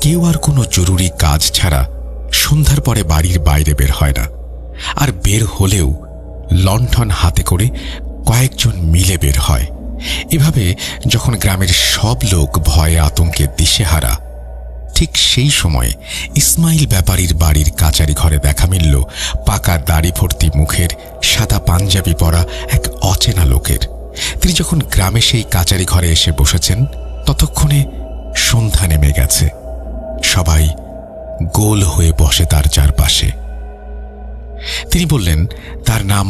কেউ আর কোনো জরুরি কাজ ছাড়া সন্ধ্যার পরে বাড়ির বাইরে বের হয় না, আর বের হলেও লণ্ঠন হাতে করে কয়েকজন মিলে বের হয়। এভাবে যখন গ্রামের সব লোক ভয়ে আতঙ্কে দিশেহারা, ঠিক সেই সময় ইসমাইল ব্যাপারীর বাড়ির কাচারি ঘরে দেখা মিলল পাকা দাড়ি ভর্তি মুখের, সাদা পাঞ্জাবি পরা এক অচেনা লোকের। তিনি যখন গ্রামে সেই কাচারি ঘরে এসে বসেছেন, ততক্ষণে সন্ধ্যা নেমে গেছে। সবাই গোল হয়ে বসে তার চারপাশে। তিনি বললেন তার নাম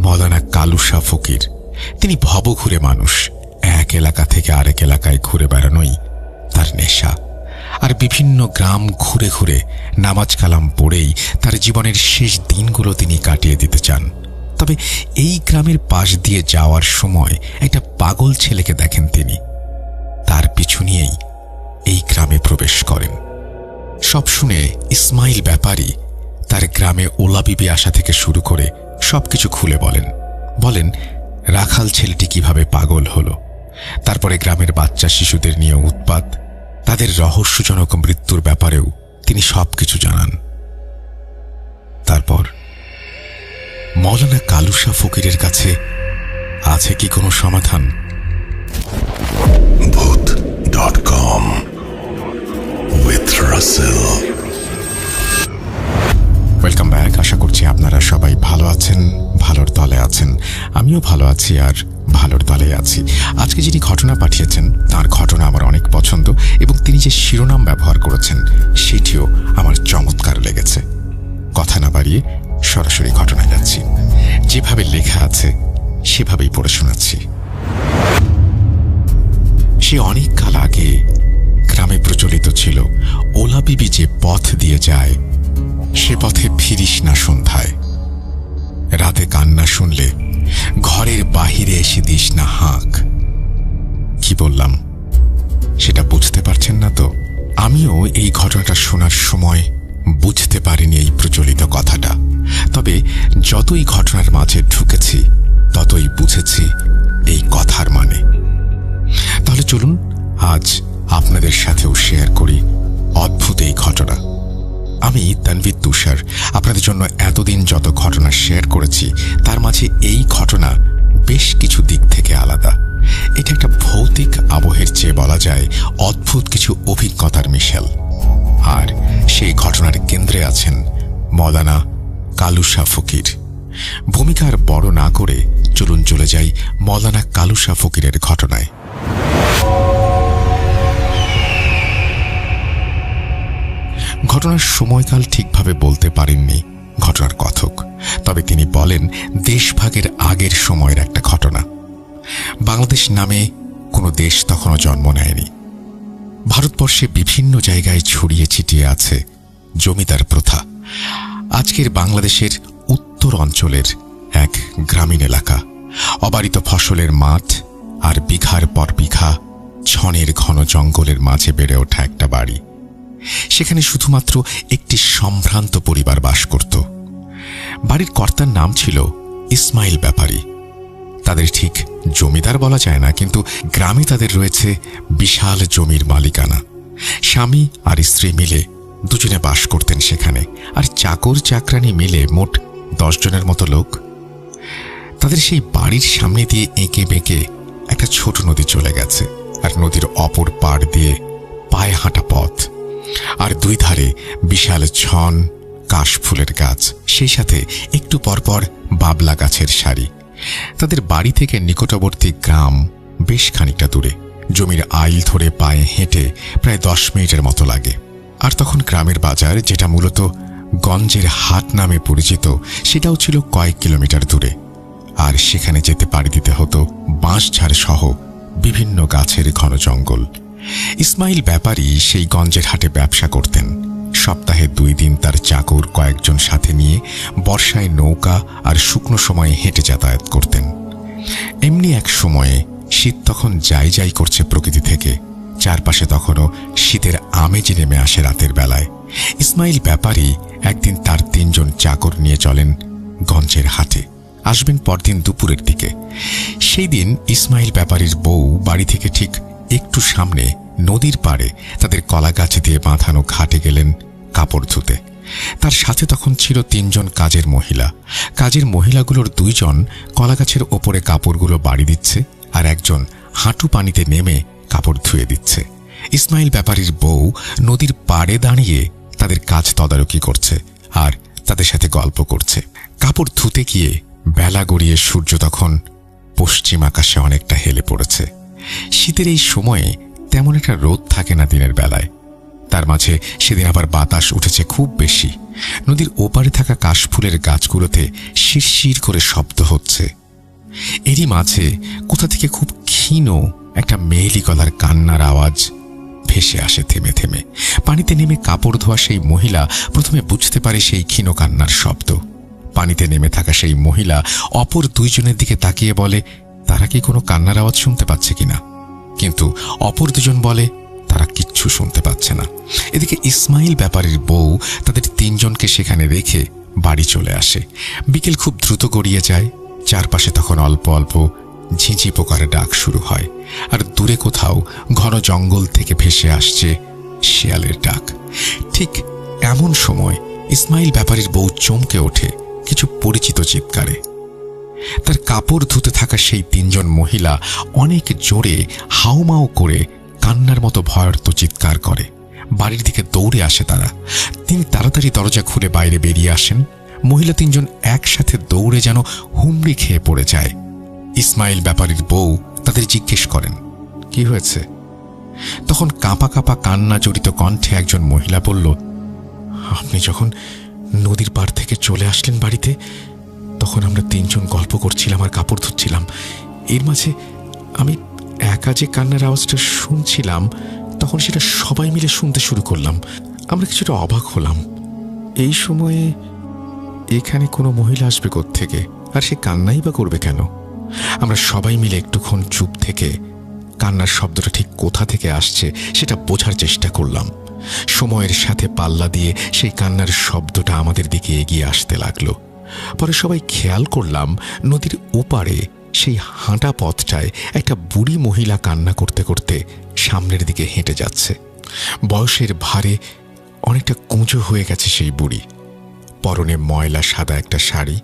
মৌলানা কালু শাহ ফকির। তিনি ভবঘুরে মানুষ, এক এলাকা থেকে আরেক এলাকায় ঘুরে বেড়ানোই তার নেশা। আর বিভিন্ন গ্রাম ঘুরে ঘুরে নামাজ কালাম পড়েই তার জীবনের শেষ দিনগুলো তিনি কাটিয়ে দিতে চান। তবে এই গ্রামের পাশ দিয়ে যাওয়ার সময় একটা পাগল ছেলেকে দেখেন তিনি। তার পিছু নিয়েই এই গ্রামে প্রবেশ করেন। সব শুনে ইসমাইল ব্যাপারী তার গ্রামে ওলা বিবি আসা থেকে শুরু করে সবকিছু খুলে বলেন রাখাল ছেলেটি কিভাবে পাগল হলো, তারপরে গ্রামের বাচ্চা শিশুদের নিয়ে উৎপাত, তাদের রহস্যজনক মৃত্যুর ব্যাপারেও তিনি সবকিছু জানান। তারপর মৌলানা কালু শাহ ফকিরের কাছে আছে কি কোনো সমাধান? Bhoot.com with Russell. Welcome back. আশা করছি আপনারা সবাই ভালো আছেন, ভালোর দলে আছেন। আমিও ভালো আছি আর ভালোর দলে আছি। আজকে যিনি ঘটনা পাঠিয়েছেন তার ঘটনা আমার অনেক পছন্দ, এবং তিনি যে শিরোনাম ব্যবহার করেছেন সেটিও আমার চমৎকার লেগেছে। কথা না বাড়িয়ে সরাসরি ঘটনায় যাচ্ছি। যেভাবে লেখা আছে সেভাবেই পড়ে শোনাচ্ছি। সে অনেক কাল আগে গ্রামে প্রচলিত ছিল, ওলা বিবি যে পথ দিয়ে যায় সে পথে ফিরিস না সন্ধ্যায়। রাতে কান্না শুনলে ঘরের বাহিরে এসে দিস না হাঁক। কি বললাম সেটা বুঝতে পারছেন না তো? আমিও এই ঘটনাটা শোনার সময় বুঝতে পারিনি এই প্রচলিত কথাটা। তবে যতই ঘটনার মাঝে ঢুকেছি ততই বুঝেছি এই কথার মানে। তাহলে চলুন আজ আপনাদের সাথেও শেয়ার করি অদ্ভুত এই ঘটনা। আমি তানভীর তুষার আপনাদের জন্য এতদিন যত ঘটনা শেয়ার করেছি তার মাঝে এই ঘটনা বেশ কিছু দিক থেকে আলাদা। এটা একটা ভৌতিক আবহের চেয়ে বলা যায় অদ্ভুত কিছু অভিজ্ঞতার মিশেল। আর সেই ঘটনার কেন্দ্রে আছেন মৌলানা কালু শাহ ফকির। ভূমিকার বড় না করে চলুন চলে যাই মৌলানা কালু শাহ ফকিরের ঘটনায়। ঘটনার সময়কাল ঠিকভাবে বলতে পারেননি ঘটনার কথক, তবে তিনি বলেন দেশভাগের আগের সময়ের একটা ঘটনা। বাংলাদেশ নামে কোনো দেশ তখনও জন্ম নেয়নি। ভারতবর্ষে বিভিন্ন জায়গায় ছড়িয়ে ছিটিয়ে আছে জমিদার প্রথা। আজকের বাংলাদেশের উত্তর অঞ্চলের এক গ্রামীণ এলাকা, অবারিত ফসলের মাঠ আর বিঘার পর বিঘা ছনের ঘন জঙ্গলের মাঝে বেড়ে ওঠা একটা বাড়ি। সেখানে শুধুমাত্র একটি সম্ভ্রান্ত পরিবার বাস করত। বাড়ির কর্তার নাম ছিল ইসমাইল ব্যাপারী। তাদের ঠিক জমিদার বলা যায় না, কিন্তু গ্রামে তাদের রয়েছে বিশাল জমির মালিকানা। স্বামী আর স্ত্রী মিলে দুজনে বাস করতেন সেখানে, আর চাকর চাকরানি মিলে মোট 10 জনের মতো লোক। তাদের সেই বাড়ির সামনে দিয়ে এঁকে বেঁকে একটা ছোট নদী চলে গেছে, আর নদীর অপর পাড় দিয়ে পায়ে হাঁটা পথ, আর দুই ধারে বিশাল ছন কাশফুলের গাছ, সেই সাথে একটু পরপর বাবলা গাছের সারি। তাদের বাড়ি থেকে নিকটবর্তী গ্রাম বেশ খানিকটা দূরে। জমির আইল ধরে পায়ে হেঁটে প্রায় 10 মিনিটের মতো লাগে। আর তখন গ্রামের বাজার, যেটা মূলত গঞ্জের হাট নামে পরিচিত, সেটাও ছিল কয়েক কিলোমিটার দূরে। আর সেখানে যেতে পাড়ি দিতে হতো বাঁশঝাড় সহ বিভিন্ন গাছের ঘন জঙ্গল। ইসমাইল ব্যাপারী সেই গঞ্জের হাটে ব্যবসা করতেন। সপ্তাহে 2 দিন তার চাকর কয়েকজন সাথে নিয়ে বর্ষায় নৌকা আর শুকনো সময়ে হেঁটে যাতায়াত করতেন। এমনি এক সময়ে শীত তখন যাই যাই করছে প্রকৃতি থেকে। চারপাশে তখনও শীতের আমেজ নেমে আসে রাতের বেলায়। ইসমাইল ব্যাপারী একদিন তার 3 জন চাকর নিয়ে চলেন গঞ্জের হাটে। আসবেন পরদিন দুপুরের দিকে। সেই দিন ইসমাইল ব্যাপারীর বউ বাড়ি থেকে ঠিক একটু সামনে নদীর পাড়ে তাদের কলা গাছ দিয়ে বাঁধানো ঘাটে গেলেন কাপড় ধুতে। তার সাথে তখন ছিল 3 জন কাজের মহিলা। কাজের মহিলাগুলোর 2 জন কলাগাছের ওপরে কাপড়গুলো বাড়ি দিচ্ছে, আর একজন হাঁটু পানিতে নেমে কাপড় ধুয়ে দিচ্ছে। ইসমাইল ব্যাপারীর বউ নদীর পাড়ে দাঁড়িয়ে তাদের কাজ তদারকি করছে আর তাদের সাথে গল্প করছে। কাপড় ধুতে গিয়ে বেলা গড়িয়ে সূর্য তখন পশ্চিম আকাশে অনেকটা হেলে পড়েছে। শীতের এই সময়ে তেমন একটা রোদ থাকে না দিনের বেলায়। তার মাঝে সেদিন আবার বাতাস উঠেছে খুব বেশি। নদীর ওপারে থাকা কাশফুলের গাছগুলোতে শিরশির করে শব্দ হচ্ছে। এরই মাঝে কোথা থেকে খুব ক্ষীণ একটা মেয়েলি গলার কান্নার আওয়াজ ভেসে আসে থেমে থেমে। পানিতে নেমে কাপড় ধোয়া সেই মহিলা প্রথমে বুঝতে পারে সেই ক্ষীণ কান্নার শব্দ। পানিতে নেমে থাকা সেই মহিলা অপর 2 জনের দিকে তাকিয়ে বলে তারা কি কোনো কান্নার আওয়াজ শুনতে পাচ্ছে কিনা, কিন্তু অপর 2 জন বলে তারা কিচ্ছু শুনতে পাচ্ছে না। এদিকে ইসমাইল ব্যাপারীর বউ তাদের 3 জনকে সেখানে রেখে বাড়ি চলে আসে। বিকেল খুব দ্রুত গড়িয়ে যায়। চারপাশে তখন অল্প অল্প ঝিঁঝি পোকার ডাক শুরু হয়, আর দূরে কোথাও ঘন জঙ্গল থেকে ভেসে আসছে শিয়ালের ডাক। ঠিক এমন সময় ইসমাইল ব্যাপারীর বউ চমকে ওঠে কিছু পরিচিত চিৎকারে। তার কাপড় ধুতে থাকা সেই 3 জন মহিলা অনেক জোরে হাউমাউ করে কান্নার মতো ভয়ার্ত চিৎকার করে। বাড়ির দিকে দৌড়ে আসে তারা। তিনি তাড়াতাড়ি দরজা খুলে বাইরে বেরিয়ে আসেন। মহিলা 3 জন একসাথে দৌড়ে যেন হুমড়ি খেয়ে পড়ে যায়। ইসমাইল ব্যাপারীর বউ তাদের জিজ্ঞেস করেন কি হয়েছে। তখন কাঁপা কাঁপা কান্না জড়িত কণ্ঠে একজন মহিলা বলল, আপনি যখন নদীর পাড় থেকে চলে আসলেন বাড়িতে, তখন আমরা 3 জন গল্প করছিলাম আর কাপড় ধুচ্ছিলাম। এর মাঝে আমি একা যে কান্নার আওয়াজটা শুনছিলাম, তখন সেটা সবাই মিলে শুনতে শুরু করলাম। আমরা কিছুটা অবাক হলাম। এই সময়ে এখানে কোনো মহিলা আসবে কোত্থেকে, আর সে কান্নাই বা করবে কেন? আমরা সবাই মিলে একটুক্ষণ চুপ থেকে কান্নার শব্দটা ঠিক কোথা থেকে আসছে সেটা বোঝার চেষ্টা করলাম। সময়ের সাথে পাল্লা দিয়ে সেই কান্নার শব্দটা আমাদের দিকে এগিয়ে আসতে লাগলো। পরে সবাই খেয়াল করলাম নদীর ওপারে সেই হাঁটা পথটায় একটা বুড়ি মহিলা কান্না করতে করতে সামনের দিকে হেঁটে যাচ্ছে। বয়সের ভারে অনেকটা কুঁজো হয়ে গেছে সেই বুড়ি। পরনে ময়লা সাদা একটা শাড়ি।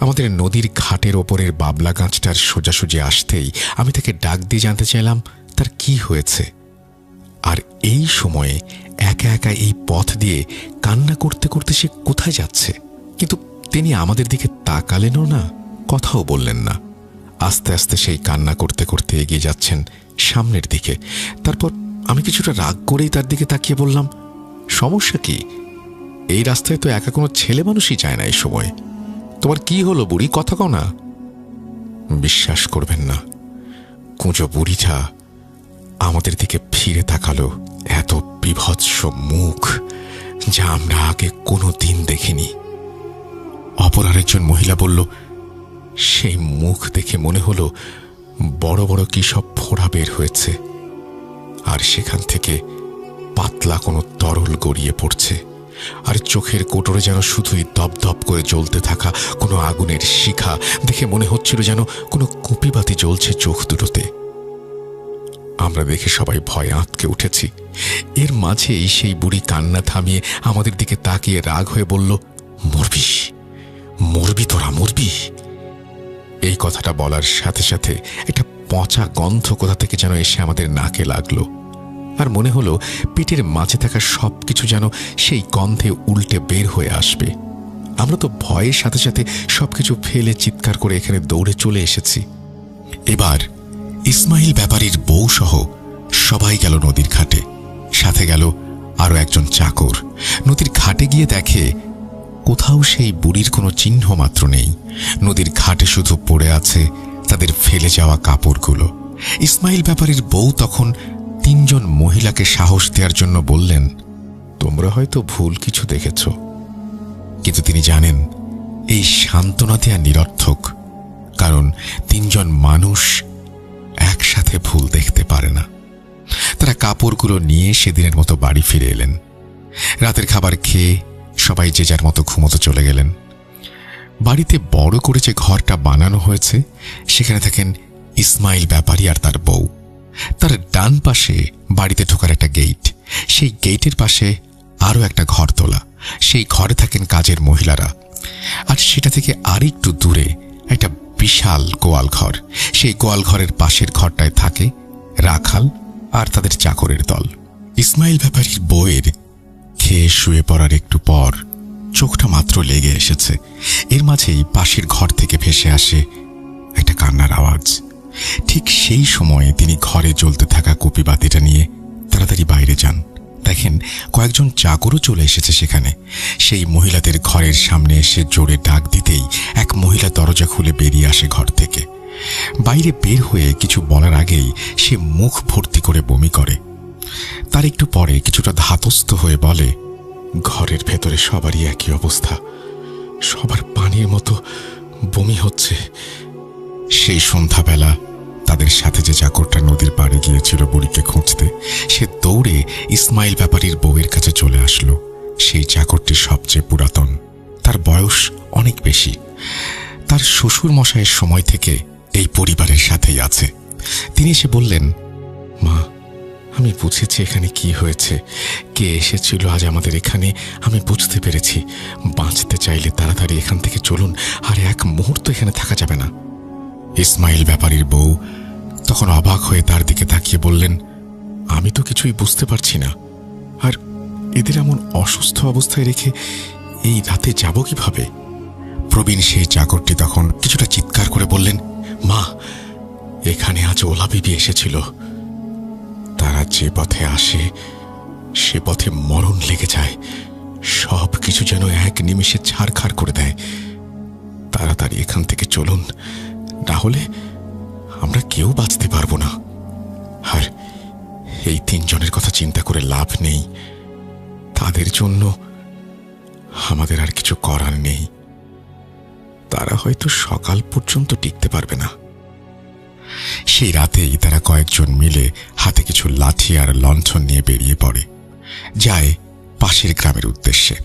আমাদের নদীর ঘাটের ওপরের বাবলা গাছটার সোজাসুজি আসতেই আমি তাকে ডাক দিয়ে জানতে চাইলাম তার কি হয়েছে। আর এই সময়ে একা একা এই পথ দিয়ে কান্না করতে করতে সে কোথায় যাচ্ছে? কিন্তু তিনি আমাদের দিকে তাকালেনও না, কথাও বললেন না। আস্তে আস্তে সেই কান্না করতে করতে এগিয়ে যাচ্ছেন সামনের দিকে। তারপর আমি কিছুটা রাগ করেই তার দিকে তাকিয়ে বললাম, সমস্যা কি? এই রাস্তায় তো একা কোনো ছেলে মানুষই যায় না এই সময়। তোমার কি হলো বুড়ি, কথা কও না। বিশ্বাস করবেন না, কুঁজো বুড়িটা আমাদের দিকে ফিরে তাকালো। এত বিভৎস মুখ যা আমরা আগে কোনো দিন দেখিনি। অপর আরেকজন মহিলা বলল, সেই মুখ দেখে মনে হলো বড় বড় কি সব ফোঁড়া বের হয়েছে, আর সেখান থেকে পাতলা কোনো তরল গড়িয়ে পড়ছে, আর চোখের কোটরে যেন শুধুই দপদপ করে জ্বলতে থাকা কোনো আগুনের শিখা। দেখে মনে হচ্ছিল যেন কোনো কুপিবাতি জ্বলছে চোখ দুটোতে। আমরা দেখে সবাই ভয়ে আঁতকে উঠেছি। এর মাঝেই সেই বুড়ি কান্না থামিয়ে আমাদের দিকে তাকিয়ে রাগ হয়ে বলল, মরবি, মরবি, তোরা মরবি। এই কথাটা বলার সাথে সাথে একটা পচা গন্ধ কোথা থেকে যেন এসে আমাদের নাকে লাগলো, আর মনে হলো পেটের মাঝে থাকা সবকিছু যেন সেই গন্ধে উল্টে বের হয়ে আসবে। আমরা তো ভয়ের সাথে সাথে সবকিছু ফেলে চিৎকার করে এখানে দৌড়ে চলে এসেছি। এবার ইসমাইল ব্যাপারীর বউ সহ সবাই গেল নদীর ঘাটে। সাথে গেল আরো একজন চাকর। নদীর ঘাটে গিয়ে দেখে কোথাও সেই বুড়ির কোনো চিহ্ন মাত্র নেই। নদীর ঘাটে শুধু পড়ে আছে তাদের ফেলে যাওয়া কাপড়গুলো। ইসমাইল ব্যাপারীর বউ তখন 3 জন মহিলাকে সাহস দেওয়ার জন্য বললেন, তোমরা হয়তো ভুল কিছু দেখেছ, কিন্তু তিনি জানেন এই সান্ত্বনা দেয়া নিরর্থক, কারণ 3 জন মানুষ একসাথে ভুল দেখতে পারে না। তারা কাপড়গুলো নিয়ে সেদিনের মতো বাড়ি ফিরে এলেন। রাতের খাবার খেয়ে সবাই যে যার মতো ঘুমোতে চলে গেলেন। বাড়িতে বড় করে যে ঘরটা বানানো হয়েছে সেখানে থাকেন ইসমাইল ব্যাপারী আর তার বউ। তার ডান পাশে বাড়িতে ঢোকার একটা গেট, সেই গেটের পাশে আরও একটা ঘর তোলা। সেই ঘরে থাকেন কাজের মহিলারা। আর সেটা থেকে আরেকটু দূরে একটা বিশাল গোয়াল ঘর। সেই গোয়াল ঘরের পাশের ঘরটায় থাকে রাখাল আর তাদের চাকরের দল। ইসমাইল ব্যাপারীর বউয়ের খেয়ে শুয়ে পড়ার একটু পর চোখটা মাত্র লেগে এসেছে। এর মাঝেই পাশের ঘর থেকে ভেসে আসে একটা কান্নার আওয়াজ। ঠিক সেই সময়ে তিনি ঘরে জ্বলতে থাকা কুপিবাতিটা নিয়ে তাড়াতাড়ি বাইরে যান। দেখেন কয়েকজন চাকরও চলে এসেছে সেখানে। সেই মহিলাদের ঘরের সামনে এসে জোরে ডাক দিতেই এক মহিলা দরজা খুলে বেরিয়ে আসে ঘর থেকে। বাইরে বের হয়ে কিছু বলার আগেই সে মুখ ভর্তি করে বমি করে। তার একটু পরে কিছুটা ধাতস্থ হয়ে বলে, ঘরের ভেতরে সবারই একই অবস্থা, সবার পানির মতো বমি হচ্ছে। সেই সন্ধ্যাবেলা তাদের সাথে যে চাকরটা নদীর পাড়ে গিয়েছিল বুড়িকে খুঁজতে, সে দৌড়ে ইসমাইল ব্যাপারীর বউয়ের কাছে চলে আসলো। সেই চাকরটি সবচেয়ে পুরাতন, তার বয়স অনেক বেশি। তার শ্বশুর মশাইয়ের সময় থেকে এই পরিবারের সাথেই আছে। তিনি এসে বললেন, মা, আমি বুঝেছি এখানে কি হয়েছে, কে এসেছিল আজ আমাদের এখানে, আমি বুঝতে পেরেছি। বাঁচতে চাইলে তাড়াতাড়ি এখান থেকে চলুন, আর এক মুহূর্ত এখানে থাকা যাবে না। ইসমাইল ব্যাপারীর বউ তখন অবাক হয়ে তার দিকে তাকিয়ে বললেন, আমি তো কিছুই বুঝতে পারছি না, আর এদের এমন অসুস্থ অবস্থায় রেখে এই রাতে যাব কিভাবে? প্রবীণ সেই চাকরটি তখন কিছুটা চিৎকার করে বললেন, মা, এখানে আজ ওলা বিবি এসেছিল। তারা যে পথে আসে সে পথে মরণ লেগে যায়, সব কিছু যেন এক নিমিষে ছাড়খাড় করে দেয়। তাড়াতাড়ি এখান থেকে চলুন, না হলে আমরা কেউ বাঁচতে পারবো না। আর এই 3 জনের কথা চিন্তা করে লাভ নেই, তাদের জন্য আমাদের আর কিছু করার নেই। তারা হয়তো সকাল পর্যন্ত টিকতে পারবে না। সেই রাতেই তারা কয়েকজন মিলে হাতে কিছু লাঠি আর লণ্ঠন নিয়ে বেরিয়ে পড়ে, যায় পাশের গ্রামের উদ্দেশ্যে।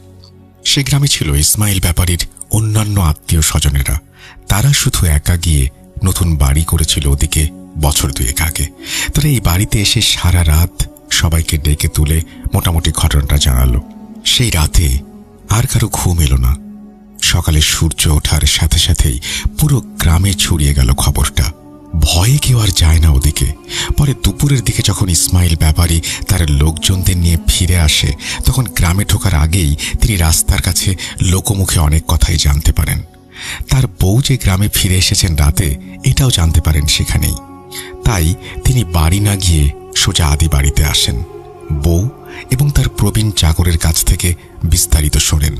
সে গ্রামে ছিল ইসমাইল ব্যাপারীর অন্যান্য আত্মীয় স্বজনেরা। তারা শুধু একা গিয়ে নতুন বাড়ি করেছিল ওদিকে বছর 2 আগে। তারা এই বাড়িতে এসে সারা রাত সবাইকে ডেকে তুলে মোটামুটি ঘটনাটা জানালো। সেই রাতে আর কারো ঘুম এলো না। সকালে সূর্য ওঠার সাথে সাথেই পুরো গ্রামে ছড়িয়ে গেল খবরটা। ভয়ে কেউ আর যায় না ওদিকে। পরে দুপুরের দিকে যখন ইসমাইল ব্যাপারী তার লোকজনদের নিয়ে ফিরে আসে, তখন গ্রামে ঢোকার আগেই তিনি রাস্তার কাছে লোকমুখে অনেক কথাই জানতে পারেন। তার বউ যে গ্রামে ফিরে এসেছেন রাতে, এটাও জানতে পারেন সেখানেই। তাই তিনি বাড়ি না গিয়ে সোজা আদি বাড়িতে আসেন। বউ এবং তার প্রবীণ চাকরের কাছ থেকে বিস্তারিত শোনেন।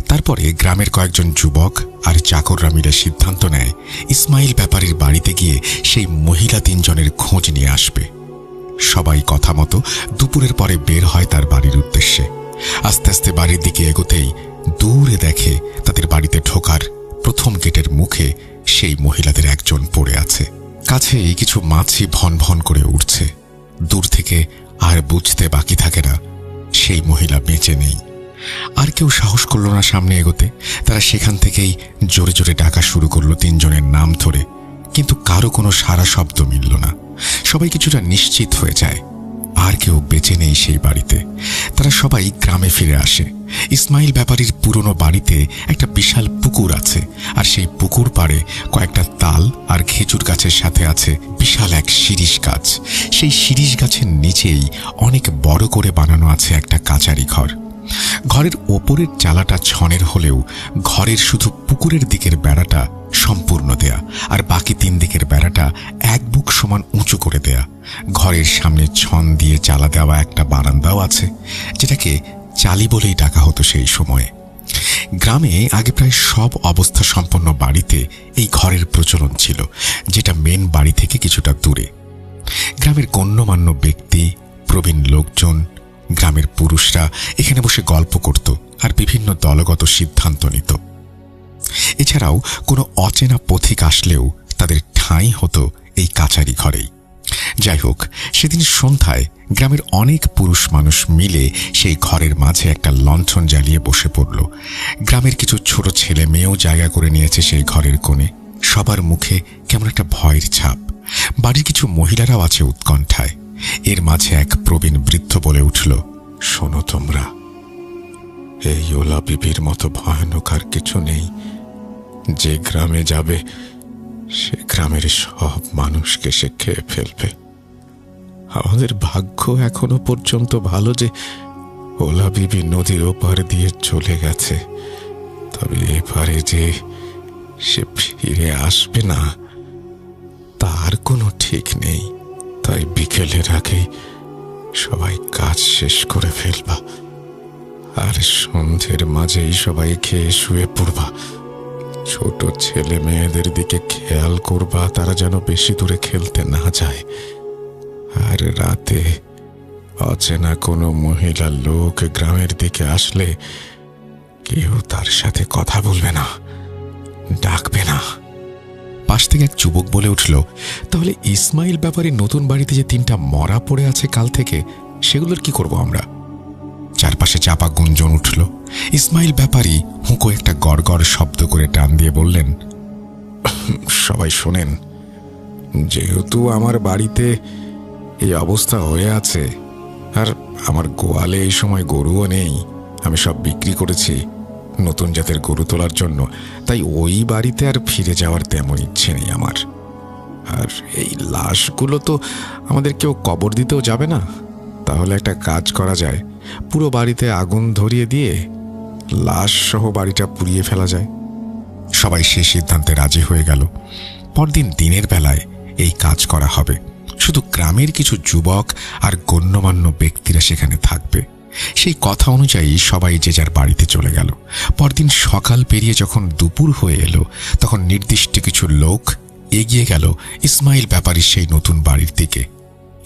তারপরে গ্রামের কয়েকজন যুবক আর চাকররা মিলে সিদ্ধান্ত নেয় ইসমাইল ব্যাপারীর বাড়িতে গিয়ে সেই মহিলা 3 জনের খোঁজ নিয়ে আসবে। সবাই কথা মতো দুপুরের পরে বের হয় তার বাড়ির উদ্দেশ্যে। আস্তে আস্তে বাড়ির দিকে এগোতেই দূরে দেখে তাদের বাড়িতে ঢোকার প্রথম গেটের মুখে সেই মহিলাদের একজন পড়ে আছে। কাছেই কিছু মাছি ভন ভন করে উঠছে। দূর থেকে আর বুঝতে বাকি থাকে না সেই মহিলা বেঁচে নেই। আর কেউ সাহস করল না সামনে এগোতে। তারা সেখান থেকেই জোরে জোরে ডাকা শুরু করলো 3 জনের নাম ধরে, কিন্তু কারো কোনো সারা শব্দ মিলল না। সবাই কিছুটা নিশ্চিত হয়ে যায় আর কেউ বেঁচে নেই সেই বাড়িতে। তারা সবাই গ্রামে ফিরে আসে। ইসমাইল ব্যাপারীর পুরনো বাড়িতে একটা বিশাল পুকুর আছে, আর সেই পুকুর পাড়ে কয়েকটা তাল আর খেজুর গাছের সাথে আছে বিশাল এক শিরীষ গাছ। সেই শিরীষ গাছের নিচেই অনেক বড় করে বানানো আছে একটা কাচারি ঘর। ঘরের ওপরের চালাটা ছনের হলেও ঘরের শুধু পুকুরের দিকের বেড়াটা সম্পূর্ণ দেয়া, আর বাকি 3 দিকের বেড়াটা 1 বুক সমান উঁচু করে দেয়া। ঘরের সামনে ছন দিয়ে চালা দেওয়া একটা বারান্দাও আছে, যেটাকে চালি বলেই ডাকা হতো সেই সময়ে। গ্রামে আগে প্রায় সব অবস্থা সম্পন্ন বাড়িতে এই ঘরের প্রচলন ছিল, যেটা মেন বাড়ি থেকে কিছুটা দূরে। গ্রামের গণ্যমান্য ব্যক্তি, প্রবীণ লোকজন, গ্রামের পুরুষরা এখানে বসে গল্প করত আর বিভিন্ন দলগত সিদ্ধান্ত নিত। এছাড়াও কোনো অচেনা পথিক আসলেও তাদের ঠাঁই হতো এই কাচারি ঘরেই। যাই হোক, সেদিন সন্ধ্যায় গ্রামের অনেক পুরুষ মানুষ মিলে সেই ঘরের মাঝে একটা লণ্ঠন জ্বালিয়ে বসে পড়ল। গ্রামের কিছু ছোট ছেলে মেয়েও জায়গা করে নিয়েছে সেই ঘরের কোণে। সবার মুখে কেমন একটা ভয়ের ছাপ। বাড়ির কিছু মহিলারাও আছে উৎকণ্ঠায়। এর মাঝে এক প্রবীণ বৃদ্ধ বলে উঠল, শোনো তোমরা, এই ওলা বিবির মতো ভয়ানক আর কিছু নেই। যে গ্রামে যাবে সে গ্রামের সব মানুষকে সে খেয়ে ফেলবে। আমাদের ভাগ্য এখনো পর্যন্ত ভালো যে ওলা বিবি নদীর ওপার দিয়ে চলে গেছে, তবে এপারে যে সে ফিরে আসবে না তার কোনো ঠিক নেই। তাই বিকেলের আগেই সবাই কাজ শেষ করে ফেলবা, আর সন্ধ্যের মাঝেই সবাই খেয়ে শুয়ে পড়বা। ছোট ছেলে মেয়েদের দিকে খেয়াল করবা, তারা যেন বেশি দূরে খেলতে না যায়। আর রাতে অচেনা কোনো মহিলা লোক গ্রামের দিকে আসলে কেউ তার সাথে কথা বলবে না, ডাকবে না। পাশ থেকে এক যুবক বলে উঠল, তাহলে ইসমাইল ব্যাপারীর নতুন বাড়িতে যে 3টা মরা পড়ে আছে কাল থেকে, সেগুলোর কি করব আমরা? চারপাশে চাপা গুঞ্জন উঠল। ইসমাইল ব্যাপারী হুঁকো একটা গড়গড় শব্দ করে টান দিয়ে বললেন, সবাই শোনেন, যেহেতু আমার বাড়িতে এই অবস্থা হয়ে আছে আর আমার গোয়ালে এই সময় গরুও নেই, আমি সব বিক্রি করেছি নতুন জাতের গরু তোলার জন্য, তাই ওই বাড়িতে আর ফিরে যাওয়ার তেমন ইচ্ছে নেই আমার। আর এই লাশগুলো তো আমাদের কেউ কবর দিতেও যাবে না, তাহলে একটা কাজ করা যায়, পুরো বাড়িতে আগুন ধরিয়ে দিয়ে লাশ সহ বাড়িটা পুড়িয়ে ফেলা যায়। সবাই সেই সিদ্ধান্তে রাজি হয়ে গেল। পরদিন দিনের বেলায় এই কাজ করা হবে। শুধু গ্রামের কিছু যুবক আর গণ্যমান্য ব্যক্তিরা সেখানে থাকবে। সেই কথা অনুযায়ী সবাই যে যার বাড়িতে চলে গেল। পরদিন সকাল পেরিয়ে যখন দুপুর হয়ে এলো, তখন নির্দিষ্ট কিছু লোক এগিয়ে গেল ইসমাইল ব্যাপারীর সেই নতুন বাড়ির দিকে।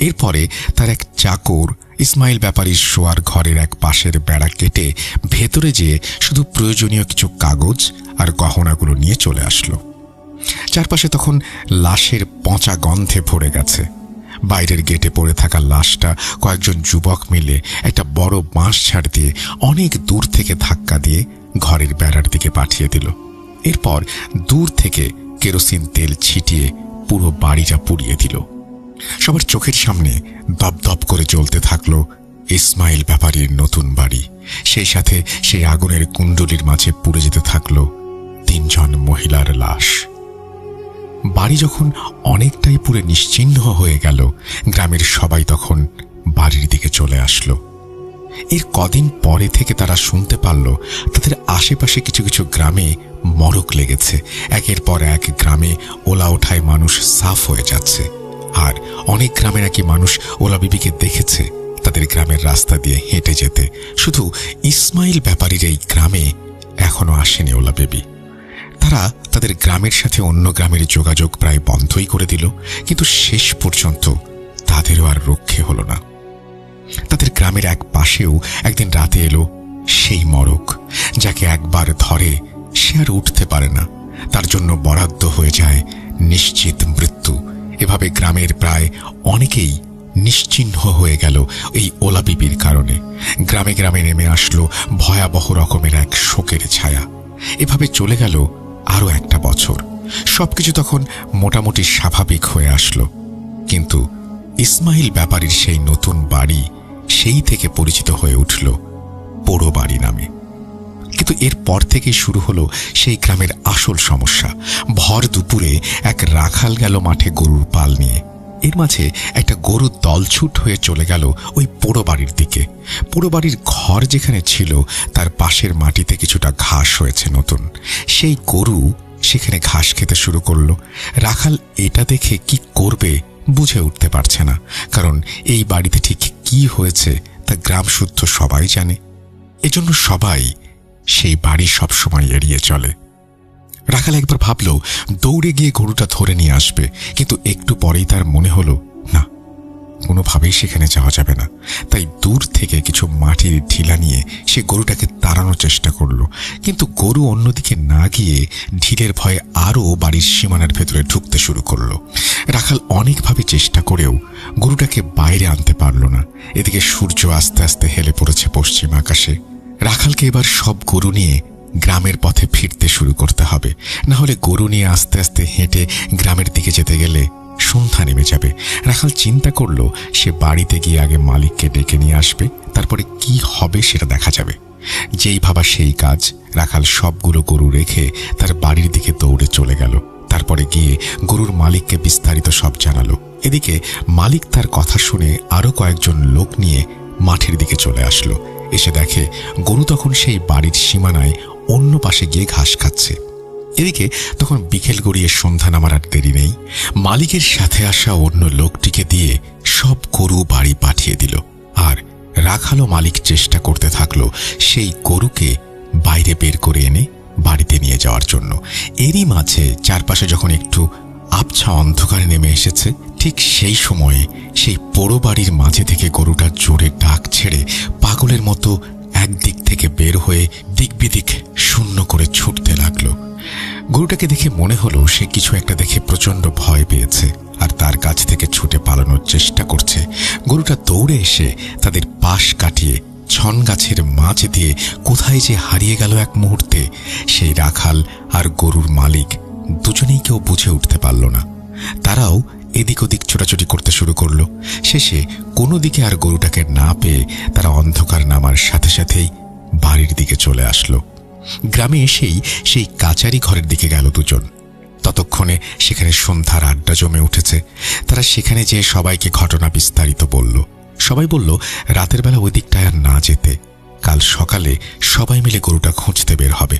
এরপরে তার এক চাকর ইসমাইল ব্যাপারীর শোয়ার ঘরের এক পাশের বেড়া কেটে ভেতরে যেয়ে শুধু প্রয়োজনীয় কিছু কাগজ আর গহনাগুলো নিয়ে চলে আসলো। চারপাশে তখন লাশের পচা গন্ধে ভরে গেছে। বাইরের গেটে পড়ে থাকা লাশটা কয়েকজন যুবক মিলে একটা বড় বাঁশ ছাড় দিয়ে অনেক দূর থেকে ধাক্কা দিয়ে ঘরের বেড়ার দিকে পাঠিয়ে দিল। এরপর দূর থেকে কেরোসিন তেল ছিটিয়ে পুরো বাড়িটা পুড়িয়ে দিল। সবার চোখের সামনে দপদপ করে জ্বলতে থাকলো ইসমাইল ব্যাপারীর নতুন বাড়ি। সেই সাথে সেই আগুনের কুণ্ডলির মাঝে পুড়ে যেতে থাকলো 3 জন মহিলার লাশ। বাড়ি যখন অনেকটাই পুড়ে নিশ্চিহ্ন হয়ে গেল, গ্রামের সবাই তখন বাড়ির দিকে চলে আসলো। এর কদিন পরে থেকে তারা শুনতে পারল তাদের আশেপাশে কিছু কিছু গ্রামে মরক লেগেছে। একের পর এক গ্রামে ওলা ওঠায় মানুষ সাফ হয়ে যাচ্ছে। আর অনেক গ্রামে নাকি মানুষ ওলা বিবিকে দেখেছে তাদের গ্রামের রাস্তা দিয়ে হেঁটে যেতে। শুধু ইসমাইল ব্যাপারীর এই গ্রামে এখনো আসেনি ওলা বিবি। তারা তাদের গ্রামের সাথে অন্য গ্রামের যোগাযোগ প্রায় বন্ধই করে দিল, কিন্তু শেষ পর্যন্ত তাদেরও আর রক্ষে হলো না। তাদের গ্রামের এক পাশেও একদিন রাতে এলো সেই মরক, যাকে একবার ধরে সে আর উঠতে পারে না, তার জন্য বরাদ্দ হয়ে যায় নিশ্চিত মৃত্যু। এভাবে গ্রামের প্রায় অনেকেই নিশ্চিহ্ন হয়ে গেল এই ওলা বিবির কারণে। গ্রামে গ্রামে নেমে আসলো ভয়াবহ রকমের এক শোকের ছায়া। এভাবে চলে গেল আরো একটা বছর। সবকিছু তখন মোটামুটি স্বাভাবিক হয়ে আসলো, কিন্তু ইসমাইল ব্যাপারীর সেই নতুন বাড়ি সেই থেকে পরিচিত হয়ে উঠল পোড়ো বাড়ি নামে। কিন্তু এরপর থেকে শুরু হলো সেই গ্রামের আসল সমস্যা। ভর দুপুরে এক রাখাল গেল মাঠে গরুর পাল নিয়ে। এর মাঝে একটা গরু দলছুট হয়ে চলে গেল ওই পোড়ো বাড়ির দিকে। পোড়ো বাড়ির ঘর যেখানে ছিল তার পাশের মাটিতে কিছুটা ঘাস হয়েছে নতুন। সেই গরু সেখানে ঘাস খেতে শুরু করলো। রাখাল এটা দেখে কি করবে বুঝে উঠতে পারছে না, কারণ এই বাড়িতে ঠিক কি হয়েছে তা গ্রাম শুদ্ধ সবাই জানে। এজন্য সবাই সেই বাড়ি সবসময় এড়িয়ে চলে। রাখাল একবার ভাবল দৌড়ে গিয়ে গরুটা ধরে নিয়ে আসবে, কিন্তু একটু পরেই তার মনে হলো না, কোনোভাবেই সেখানে যাওয়া যাবে না। তাই দূর থেকে কিছু মাটির ঢিলা নিয়ে সে গরুটাকে তাড়ানোর চেষ্টা করলো, কিন্তু গরু অন্যদিকে না গিয়ে ঢিলের ভয়ে আরও বাড়ির সীমানার ভেতরে ঢুকতে শুরু করলো। রাখাল অনেকভাবে চেষ্টা করেও গরুটাকে বাইরে আনতে পারল না। এদিকে সূর্য আস্তে আস্তে হেলে পড়েছে পশ্চিম আকাশে। রাখালকে এবার সব গরু নিয়ে গ্রামের পথে ফিরতে শুরু করতে হবে, না হলে গরু নিয়ে আস্তে আস্তে হেঁটে গ্রামের দিকে যেতে গেলে সন্ধ্যা নেমে যাবে। রাখাল চিন্তা করলো সে বাড়িতে গিয়ে আগে মালিককে ডেকে নিয়ে আসবে, তারপরে কি হবে সেটা দেখা যাবে। যেই ভাবা সেই কাজ। রাখাল সবগুলো গরু রেখে তার বাড়ির দিকে দৌড়ে চলে গেল। তারপরে গিয়ে গরুর মালিককে বিস্তারিত সব জানালো। এদিকে মালিক তার কথা শুনে আরো কয়েকজন লোক নিয়ে মাঠের দিকে চলে আসলো। এসে দেখে গরু তখন সেই বাড়ির সীমানায় অন্য পাশে গিয়ে ঘাস খাচ্ছে। এদিকে তখন বিকেল গড়িয়ে সন্ধ্যা নামার আর দেরি নেই। মালিকের সাথে আসা অন্য লোকটিকে দিয়ে সব গরু বাড়ি পাঠিয়ে দিল। আর রাখালও মালিক চেষ্টা করতে থাকলো সেই গরুকে বাইরে বের করে এনে বাড়িতে নিয়ে যাওয়ার জন্য। এরই মাঝে চারপাশে যখন একটু আবছা অন্ধকার নেমে এসেছে, ঠিক সেই সময়ে সেই পোড়ো বাড়ির মাঝে থেকে গরুটা জোরে ডাক ছেড়ে পাগলের মতো একদিক থেকে বের হয়ে দিক বিদিক শূন্য করে ছুটতে লাগলো। গরুটাকে দেখে মনে হলো সে কিছু একটা দেখে প্রচন্ড ভয় পেয়েছে আর তার কাছ থেকে ছুটে পালানোর চেষ্টা করছে। গরুটা দৌড়ে এসে তাদের পাশ কাটিয়ে ছন গাছের মাঝ দিয়ে কোথায় যে হারিয়ে গেল এক মুহূর্তে, সেই রাখাল আর গরুর মালিক দুজনেই কেউ বুঝে উঠতে পারল না। তারাও এদিক ওদিক ছোটাছুটি করতে শুরু করলো। শেষে কোনো দিকে আর গরুটাকে না পেয়ে তারা অন্ধকার নামার সাথে সাথেই বাড়ির দিকে চলে আসলো। গ্রামে এসেই সেই কাচারি ঘরের দিকে গেল দুজন। ততক্ষণে সেখানে সন্ধ্যার আড্ডা জমে উঠেছে। তারা সেখানে যেয়ে সবাইকে ঘটনা বিস্তারিত বলল। সবাই বলল রাতের বেলা ওই দিকটায় আর না যেতে, কাল সকালে সবাই মিলে গরুটা খুঁজতে বের হবে।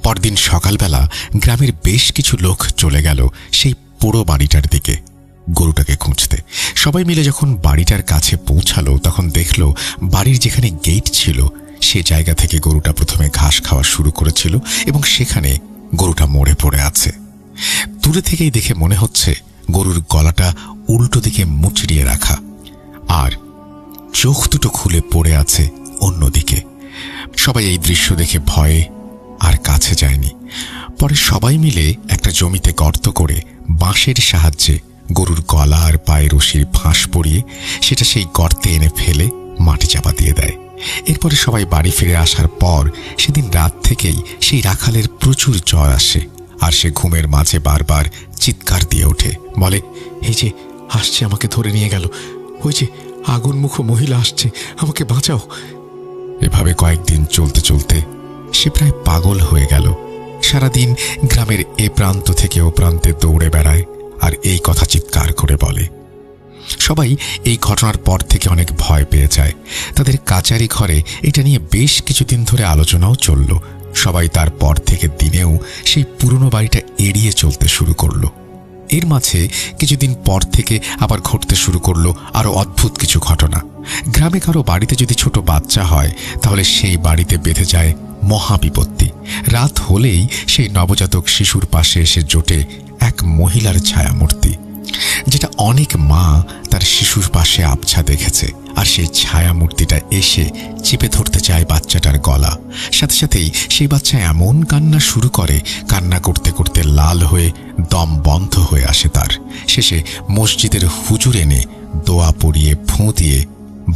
পরদিন সকালবেলা গ্রামের বেশ কিছু লোক চলে গেল সেই পুরো বাড়িটার দিকে গরুটাকে খুঁজতে। সবাই মিলে যখন বাড়িটার কাছে পৌঁছালো তখন দেখলো বাড়ির যেখানে গেট ছিল সে জায়গা থেকে গরুটা প্রথমে ঘাস খাওয়া শুরু করেছিল এবং সেখানে গরুটা মরে পড়ে আছে। দূরে থেকেই দেখে মনে হচ্ছে গরুর গলাটা উল্টো দিকে মুচড়িয়ে রাখা আর চোখ দুটো খুলে পড়ে আছে অন্যদিকে। সবাই এই দৃশ্য দেখে ভয়ে আর কাছে যায়নি। পরে সবাই মিলে একটা জমিতে গর্ত করে বাঁশের সাহায্যে গরুর গলা আর পায়ে রশির ফাঁস পরিয়ে সেটা সেই গর্তে এনে ফেলে মাটি চাপা দিয়ে দেয়। এরপরে সবাই বাড়ি ফিরে আসার পর সেদিন রাত থেকেই সেই রাখালের প্রচুর জ্বর আসে আর সে ঘুমের মাঝে বারবার চিৎকার দিয়ে ওঠে, বলে এই যে আসছে, আমাকে ধরে নিয়ে গেল, ওই যে আগুনমুখ মহিলা আসছে, আমাকে বাঁচাও। এভাবে কয়েকদিন চলতে চলতে সে প্রায় পাগল হয়ে গেল। সারাদিন গ্রামের এ প্রান্ত থেকে ও প্রান্তে দৌড়ে বেড়ায় আর এই কথা চিৎকার করে বলে। সবাই এই ঘটনার পর থেকে অনেক ভয় পেয়ে যায়। তাদের কাচারি ঘরে এটা নিয়ে বেশ কিছুদিন ধরে আলোচনাও চলল। সবাই তারপর থেকে দিনেও সেই পুরনো বাড়িটা এড়িয়ে চলতে শুরু করলো। এর মাঝে কিছুদিন পর থেকে আবার ঘটতে শুরু করলো আরো অদ্ভুত কিছু ঘটনা। গ্রামে কারো বাড়িতে যদি ছোট বাচ্চা হয় তাহলে সেই বাড়িতে বেঁধে যায় মহাবিপত্তি। রাত হলেই সেই নবজাতক শিশুর পাশে এসে জোটে এক মহিলার ছায়ামূর্তি, যেটা অনেক মা তার শিশুর পাশে আবছা দেখেছে। আর সেই ছায়া মূর্তিটা এসে চেপে ধরতে চায় বাচ্চাটার গলা। সাথে সাথেই সেই বাচ্চা এমন কান্না শুরু করে, কান্না করতে করতে লাল হয়ে দম বন্ধ হয়ে আসে তার। শেষে মসজিদের হুজুর এনে দোয়া পড়িয়ে ফুঁ দিয়ে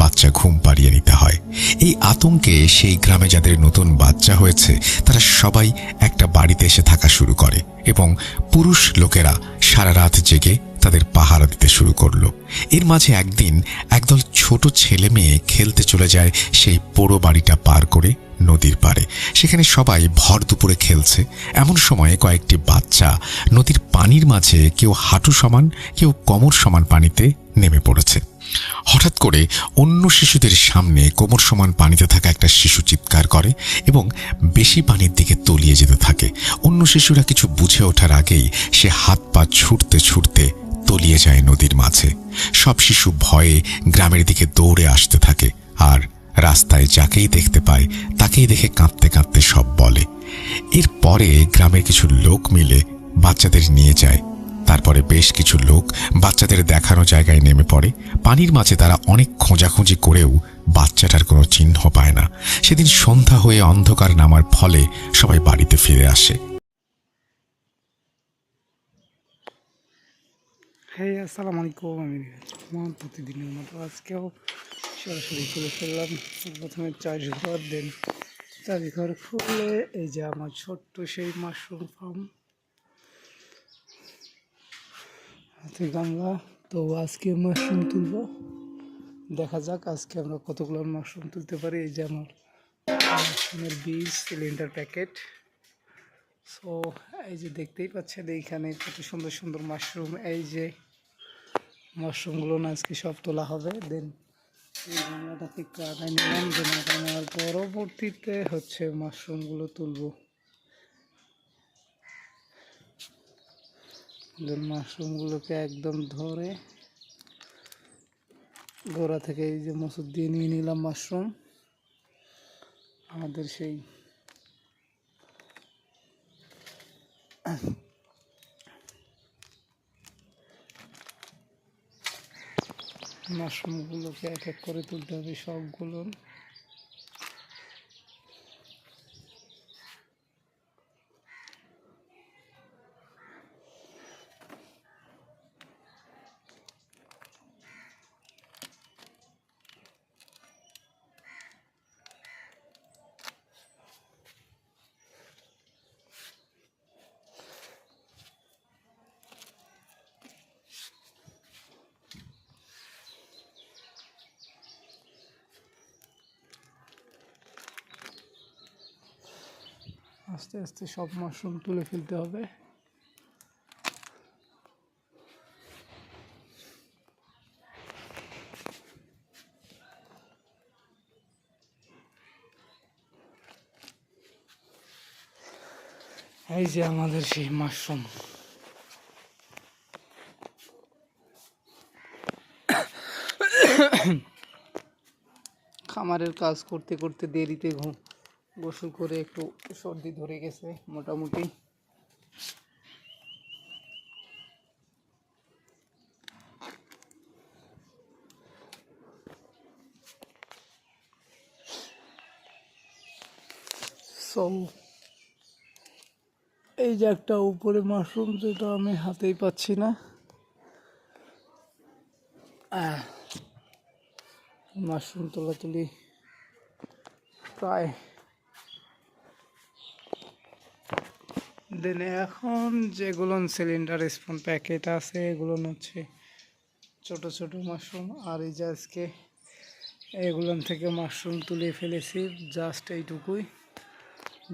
বাচ্চা ঘুম পাড়িয়ে নিতে হয়। এই আতঙ্কে সেই গ্রামে যাদের নতুন বাচ্চা হয়েছে তারা সবাই একটা বাড়িতে এসে থাকা শুরু করে এবং পুরুষ লোকেরা সারা রাত জেগে তাদের পাহারা দিতে শুরু করলো। এর মাঝে একদিন একদল ছোট ছেলে মেয়ে খেলতে চলে যায় সেই পোড়ো বাড়িটা পার করে নদীর পাড়ে। সেখানে সবাই ভর দুপুরে খেলছে। এমন সময়ে কয়েকটি বাচ্চা নদীর পানির মাঝে কেউ হাঁটু সমান কেউ কোমর সমান পানিতে নেমে পড়েছে। হঠাৎ করে অন্য শিশুদের সামনে কোমর সমান পানিতে থাকা একটা শিশু চিৎকার করে এবং বেশি পানির দিকে তলিয়ে যেতে থাকে। অন্য শিশুরা কিছু বুঝে ওঠার আগেই সে হাত পা ছুটতে ছুটতে তলিয়ে যায় নদীর মাঝে। সব শিশু ভয়ে গ্রামের দিকে দৌড়ে আসতে থাকে আর রাস্তায় যাকেই দেখতে পায় তাকেই দেখে কাঁদতে কাঁদতে সব বলে। এরপরে গ্রামের কিছু লোক মিলে বাচ্চাদের নিয়ে যায়। তারপরে বেশ কিছু লোক বাচ্চাদের দেখানো জায়গায় নেমে পড়ে। পানির মাঝে তারা অনেক খোঁজাখুঁজি করেও বাচ্চাটার কোনো চিহ্ন পায় না। সেদিন সন্ধ্যা হয়ে অন্ধকার নামার ফলে সবাই বাড়িতে ফিরে আসে। হ্যাঁ, আসসালামু আলাইকুম। আমি প্রতিদিনের মতো আজকেও সরাসরি খুলে ফেললাম। প্রথমে চারিঘর দেন, চারিঘর খুলে এই যে আমার ছোট্ট সেই মাশরুম ফার্ম। হাতে গামলা। তো আজকে মাশরুম তুলবো, দেখা যাক আজকে আমরা কতগুলো মাশরুম তুলতে পারি। এই যে আমার মাশরুমের বীজ, সিলিন্ডার প্যাকেট। সো এই যে দেখতেই পাচ্ছেন এইখানে কত সুন্দর সুন্দর মাশরুম। এই যে মাশরুমগুলো না আজকে সব তোলা হবে। দেন এই গামলাটাতে একটু আগায় নিলাম, দেন আগায় নেওয়ার পরবর্তীতে হচ্ছে মাশরুমগুলো তুলবো। দেন মাশরুমগুলোকে একদম ধরে গোড়া থেকে এই যে মসুর দিয়ে নিয়ে নিলাম মাশরুম। আমাদের সেই মাশরুমগুলোকে এক এক করে তুলতে হবে সবগুলো। আস্তে আস্তে সব মাশরুম তুলে ফেলতে হবে। এই যে আমাদের সেই মাশরুম। খামারের কাজ করতে করতে দেরিতে গোসল করে একটু সর্দি ধরে গেছে মোটামুটি। সো এই যে একটা উপরে মাশরুম, যেটা আমি হাতেই পাচ্ছি না। মাশরুম তোলাতুলি প্রায়। দেন এখন যেগুলো সিলিন্ডার স্পুন প্যাকেট আছে এগুলো হচ্ছে ছোট ছোট মাশরুম। আর এই যে আজকে এগুলো থেকে মাশরুম তুলে ফেলেছি জাস্ট এইটুকুই।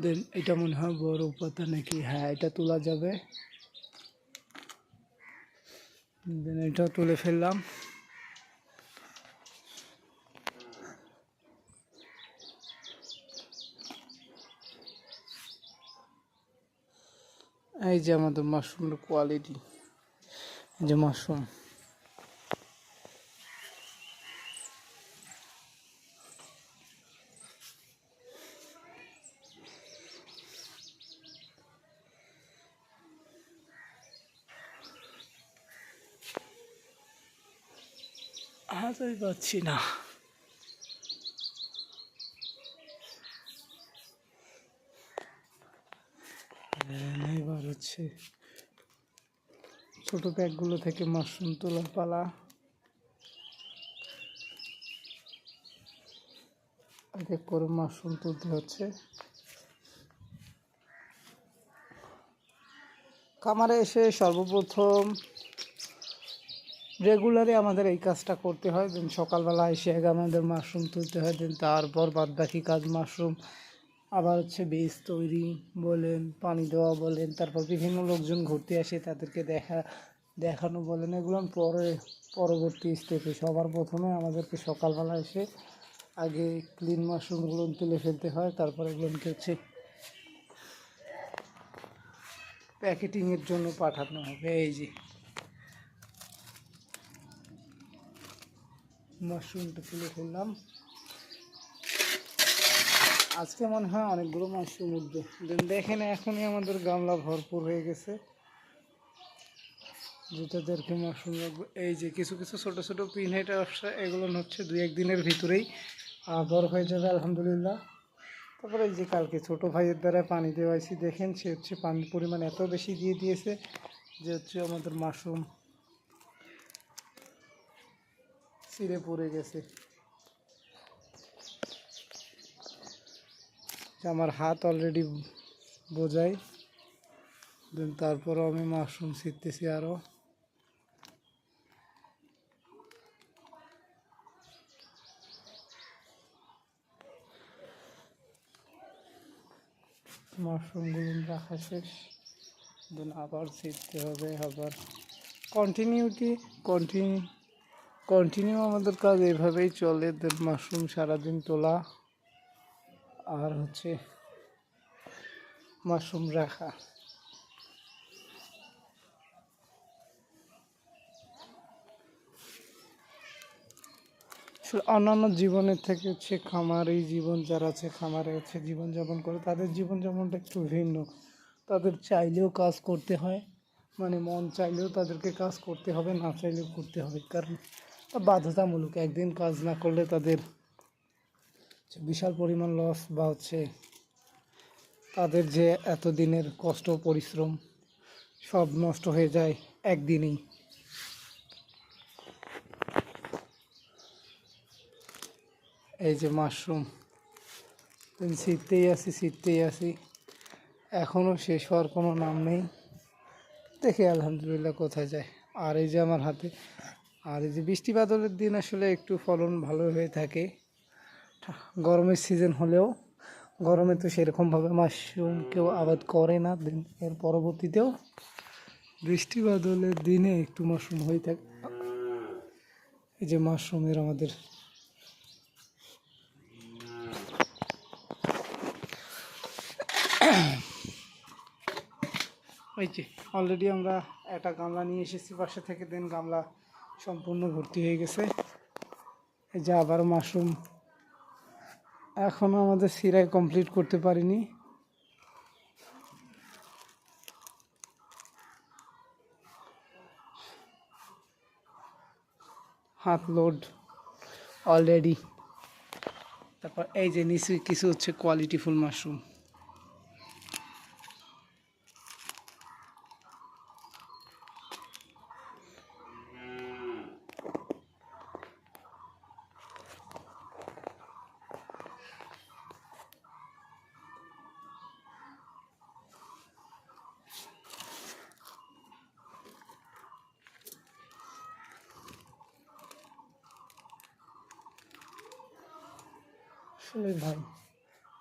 দেন এটা মনে হয় বড় পাতা নাকি, হ্যাঁ এটা তোলা যাবে। দেন এটা তুলে ফেললাম। এই যে আমাদের মাশরুমের কোয়ালিটি, এই যে মাশরুম। হাতই পাচ্ছি না। এবার হচ্ছে ছোট প্যাকগুলো থেকে মাশরুম তোলার পালা। এক এক করে মাশরুম তুলতে হচ্ছে। খামারে এসে সর্বপ্রথম রেগুলারই আমাদের এই কাজটা করতে হয়। দেন সকালবেলা এসে আগে আমাদের মাশরুম তুলতে হয়। দেন তারপর বাদবাকি কাজ মাশরুম আবার হচ্ছে বীজ তৈরি বলেন, পানি দেওয়া বলেন, তারপর বিভিন্ন লোকজন ঘুরতে আসে তাদেরকে দেখানো বলেন, এগুলো পরবর্তী স্টেপে। সবার প্রথমে আমাদেরকে সকালবেলা এসে আগে ক্লিন মাশরুমগুলো তুলে ফেলতে হয়, তারপর এগুলোকে হচ্ছে প্যাকেটিংয়ের জন্য পাঠানো হবে। এই যে মাশরুমটা তুলে ফেললাম। আজকে মনে হয় অনেকগুলো মাশরুম উঠবে। দেখেন এখনই আমাদের গামলা ভরপুর হয়ে গেছে, যেটাদেরকে মাশরুম রাখবো। এই যে কিছু কিছু ছোটো ছোটো পিনহেড আসছে, এগুলো হচ্ছে 2-1 দিনের ভিতরেই বড় হয়ে যাবে আলহামদুলিল্লাহ। তারপরে এই যে কালকে ছোটো ভাইয়ের দ্বারা পানি দেওয়াইছি, দেখেন সে হচ্ছে পানির পরিমাণ এত বেশি দিয়ে দিয়েছে যে হচ্ছে আমাদের মাশরুম ছিঁড়ে পড়ে গেছে। আমার হাত অলরেডি বোঝাই। দেন তারপরও আমি মাশরুম ছিঁড়তেছি আরও। মাশরুমগুলো রাখা শেষ, দেন আবার ছিটতে হবে, আবার কন্টিনিউ আমাদের কাজ এভাবেই চলে। দেন মাশরুম সারাদিন তোলা আর হচ্ছে মাশরুম রাখা। অন্যান্য জীবনের থেকে হচ্ছে খামারি জীবন, যারা আছে খামারে হচ্ছে জীবনযাপন করে, তাদের জীবনযাপনটা একটু ভিন্ন। তাদের চাইলেও কাজ করতে হয়, মানে মন চাইলেও তাদেরকে কাজ করতে হবে, না চাইলেও করতে হবে, কারণ বাধ্যতামূলক। একদিন কাজ না করলে তাদের বিশাল পরিমাণ লস, বা হচ্ছে তাদের যে এতদিনের কষ্ট পরিশ্রম সব নষ্ট হয়ে যায় একদিনেই। এই যে মাশরুম ছিটতেই আসি, এখনও শেষ হওয়ার কোনো নাম নেই। দেখে আলহামদুলিল্লাহ কোথায় যায়। আর এই যে আমার হাতে, আর এই যে বৃষ্টি বাদলের দিন আসলে একটু ফলন ভালো হয়ে থাকে। গরমের সিজন হলেও গরমে তো সেরকমভাবে মাশরুম কেউ আবাদ করে না। দেন এর পরবর্তীতেও বৃষ্টি বাদলের দিনে একটু মাশরুম হয়ে থাকে। এই যে মাশরুমের আমাদের ওই যে অলরেডি আমরা একটা গামলা নিয়ে এসেছি বাসা থেকে, দেন গামলা সম্পূর্ণ ভর্তি হয়ে গেছে। এই যে আবার মাশরুম এখনও আমাদের সিরাই কমপ্লিট করতে পারিনি। হাত লোড অলরেডি। তারপর এই যে নিচে কিছু হচ্ছে কোয়ালিটিফুল মাশরুম। আসলে ভাই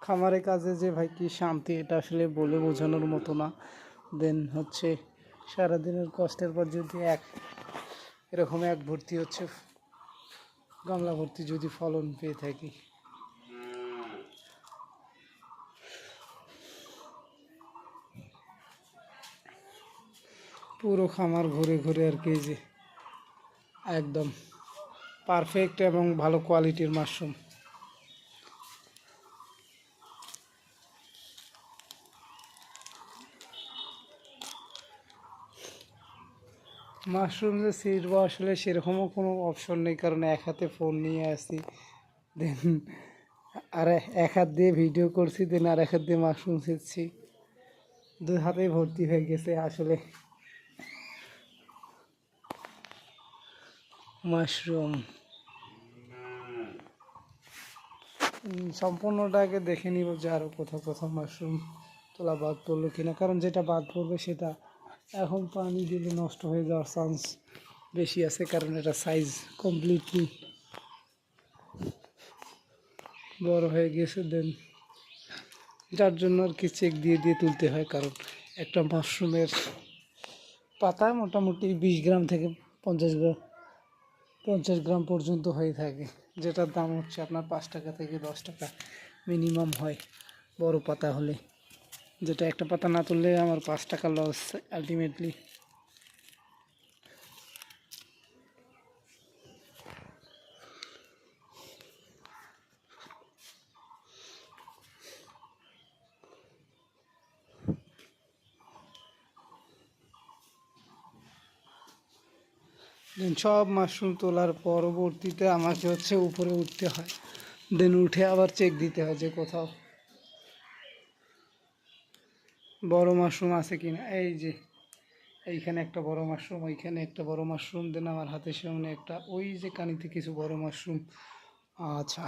খামারের কাজে যে ভাই কি শান্তি, এটা আসলে বলে বোঝানোর মতো না। দেন হচ্ছে সারাদিনের কষ্টের পর যদি এরকম এক ভর্তি হচ্ছে গামলা ভর্তি যদি ফলন পেয়ে থাকি, পুরো খামার ঘুরে ঘুরে আর কি যে একদম পারফেক্ট এবং ভালো কোয়ালিটির মাশরুম। মাশরুম যে ছিঁড়বো আসলে সেরকমও কোনো অপশন নেই, কারণ এক হাতে ফোন নিয়ে আসি, দেন আর এক হাত দিয়ে ভিডিও করছি, দেন আর এক হাত দিয়ে মাশরুম ছিঁড়ছি, দুই হাতেই ভর্তি হয়ে গেছে আসলে মাশরুম। সম্পূর্ণটাকে দেখে নিব যে আরও কোথাও কোথাও মাশরুম তোলা বাদ পড়লো কিনা, কারণ যেটা বাদ পড়বে সেটা এখন পানি দিলে নষ্ট হয়ে যাওয়ার চান্স বেশি আছে, কারণ এটা সাইজ কমপ্লিটলি বড় হয়ে গেছে। দেন যার জন্য আর কি চেক দিয়ে দিয়ে তুলতে হয়, কারণ একটা মাশরুমের পাতায় মোটামুটি 20 গ্রাম থেকে 50 গ্রাম পর্যন্ত হয়ে থাকে, যেটার দাম হচ্ছে আপনার 5 টাকা থেকে 10 টাকা মিনিমাম হয় বড় পাতা হলে। যেটা একটা পাতা না তুললে আমার 5 টাকা লস আলটিমেটলি। দেন সব মাশরুম তোলার পরবর্তীতে আমাকে হচ্ছে উপরে উঠতে হয়, দেন উঠে আবার চেক দিতে হয় যে কোথাও বড় মাশরুম আছে কিনা। এই যে এইখানে একটা বড় মাশরুম, ওইখানে একটা বড় মাশরুম, দেন আমার হাতের সামনে একটা, ওই যে কানিতে কিছু বড় মাশরুম। আচ্ছা